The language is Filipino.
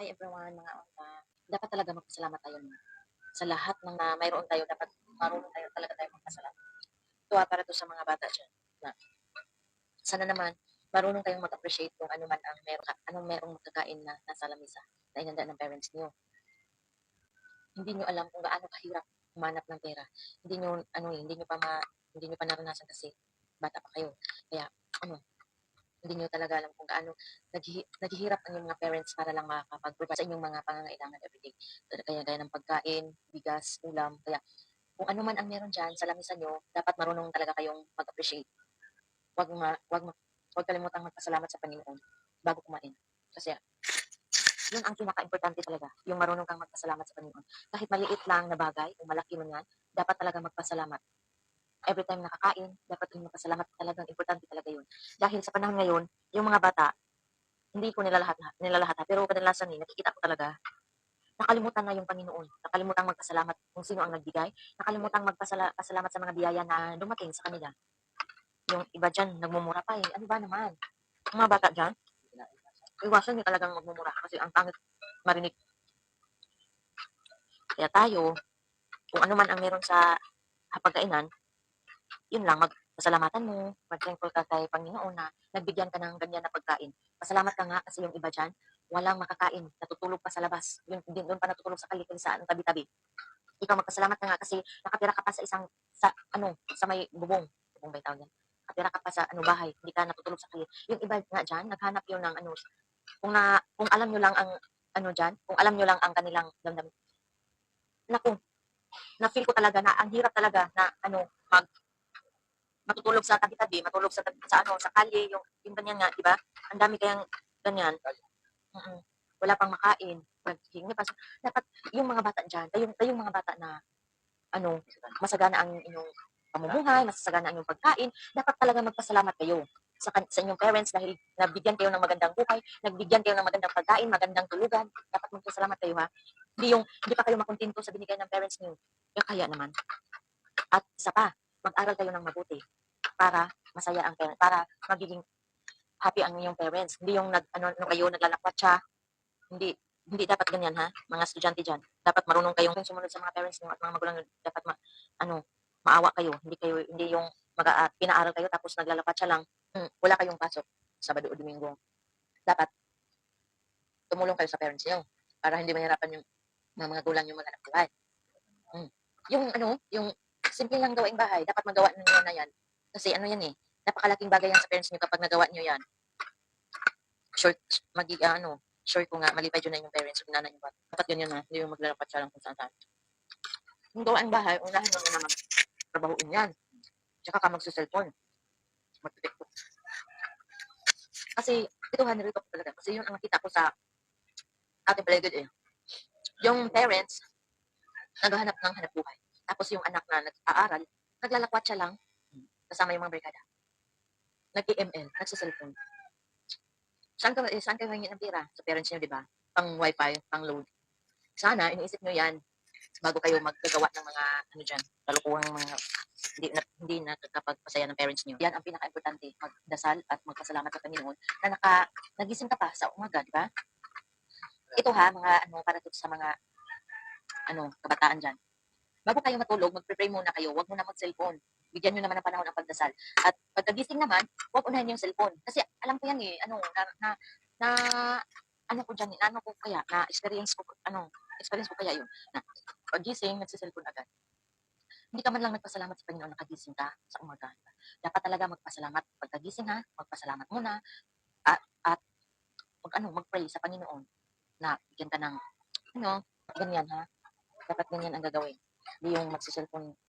Hi everyone, mga onta. Dapat talaga magpasalamat tayo sa lahat ng mayroon tayo. Dapat marunong tayo talaga tayo magpasalamat. Ito para to sa mga bata dyan. Na, sana naman marunong kayong mag-appreciate kung ano man ang meron, anong merong magkakain na nasa lamesa na inanda ng parents niyo. Hindi niyo alam kung gaano kahirap humanap ng pera. Hindi niyo pa naranasan kasi bata pa kayo. Kaya ano, hindi niyo talaga alam kung gaano naghihirap ang inyong mga parents para lang makakapag-provide sa inyong mga pangangailangan everyday. Kaya gaya ng pagkain, bigas, ulam. Kaya kung ano man ang meron dyan sa lamesa nyo, dapat marunong talaga kayong mag-appreciate. Huwag kalimutang magpasalamat sa Panginoon bago kumain. Kasi yun ang pinaka-importante talaga, yung marunong kang magpasalamat sa Panginoon. Kahit maliit lang na bagay, o malaki man yan, dapat talaga magpasalamat. Every time nakakain, dapat yung magpasalamat, talagang importante talaga yun. Dahil sa panahon ngayon, yung mga bata, hindi ko nilalahat ha, pero kadalasan nakikita ko talaga, nakalimutan na yung Panginoon. Nakalimutan magpasalamat kung sino ang nagbigay. Nakalimutan magpasalamat sa mga biyaya na dumating sa kanila. Yung iba dyan, nagmumura pa eh. Ano ba naman? Ang mga bata dyan, iwasan nyo talagang magmumura kasi ang pangit marinig. Kaya tayo, kung ano man ang meron sa hapagkainan, yun lang, magpasalamatan mo, mag-thankful ka kay Panginoon na nagbigyan ka ng ganyan na pagkain. Pasalamat ka nga kasi yung iba dyan, walang makakain, natutulog pa sa labas, doon pa natutulog sa kalisaan, tabi-tabi. Ikaw magpasalamat ka nga kasi nakatira ka pa sa sa may bubong ba yung tawag yan? Nakatira ka pa sa bahay, hindi ka natutulog sa kali. Yung iba nga dyan, naghanap yun ng kung alam nyo lang ang kung alam nyo lang ang kanilang damdamin. Naku, na-feel ko talaga na ang hirap talaga na matutulog sa tabi-tabi, matulog sa kalye, yung ganyan nga, di ba? Ang dami kayang ganyan. Mm-mm. Wala pang makain. Naghingi pa. Dapat yung mga bata dyan, kayong mga bata na masagana ang inyong pamumuhay, masasagana ang inyong pagkain, dapat talaga magpasalamat kayo sa inyong parents dahil nabigyan kayo ng magandang buhay, nagbigyan kayo ng magandang pagkain, magandang tulugan. Dapat magpasalamat kayo ha. Hindi pa kayo makontento sa binigay ng parents niyo. Kaya naman. At isa pa, mag-aral kayo ng mabuti para masaya ang parents, para magiging happy ang inyong parents. Hindi yung kayo naglalakwat siya. Hindi hindi dapat ganyan ha, mga estudyante diyan. Dapat marunong kayong sumunod sa mga parents niyo at mga magulang niyo. Dapat maawa kayo. Hindi yung pinaaral kayo tapos naglalakwat siya lang. Wala kayong pasok Sabado o Domingo. Dapat tumulong kayo sa parents niyo para hindi mahirapan yung mga magulang niyo maghanap buhay. Mm. Yung simple lang gawaing bahay, dapat magawa niyo na yan. Kasi yan eh, napakalaking bagay yan sa parents niyo kapag nagawa niyo yan. Sure, sure ko nga, malipay yun na yung parents, yung nanay niyo ba? Dapat ganyan na, hindi yung maglalapat siya lang kung saan saan. Yung gawaing bahay, unahin mo na magtrabahuin yan. Tsaka ka magsuselfon. Magtitiktok. Kasi, ito nilito ko talaga. Kasi yun ang nakita ko sa ating palagad eh. Yung parents, naghahanap ng hanap buhay. Tapos yung anak na nag-aaral, naglalakwat siya lang, kasama yung mga barkada. Nag-EML, nagsuselfon. Saan kayo hingin ng pera? Sa parents niyo, di ba? Pang wifi, pang load. Sana, iniisip niyo yan bago kayo maggagawa ng mga kalukuhang mga hindi nakakapagpasaya ng parents niyo. Yan ang pinaka-importante, magdasal at magpasalamat sa Panginoon na nagising ka pa sa umaga, di ba? Ito ha, para sa mga kabataan dyan. Bago kayo matulog, mag-pray muna kayo. Huwag muna mag-cellphone. Bigyan nyo naman ng panahon ang pagdasal. At pagkagising naman, huwag unahin yung cellphone. Kasi alam ko yan eh, experience ko kaya yun. Na paggising, nagsiselfone agad. Hindi ka man lang nagpasalamat sa Panginoon nakagising ka sa umaga. Dapat talaga magpasalamat. Pagkagising ha, magpasalamat muna. At mag-pray sa Panginoon na bigyan ka ng, ganyan ha. Dapat ganyan ang gagawin. Hindi yung magsiselfone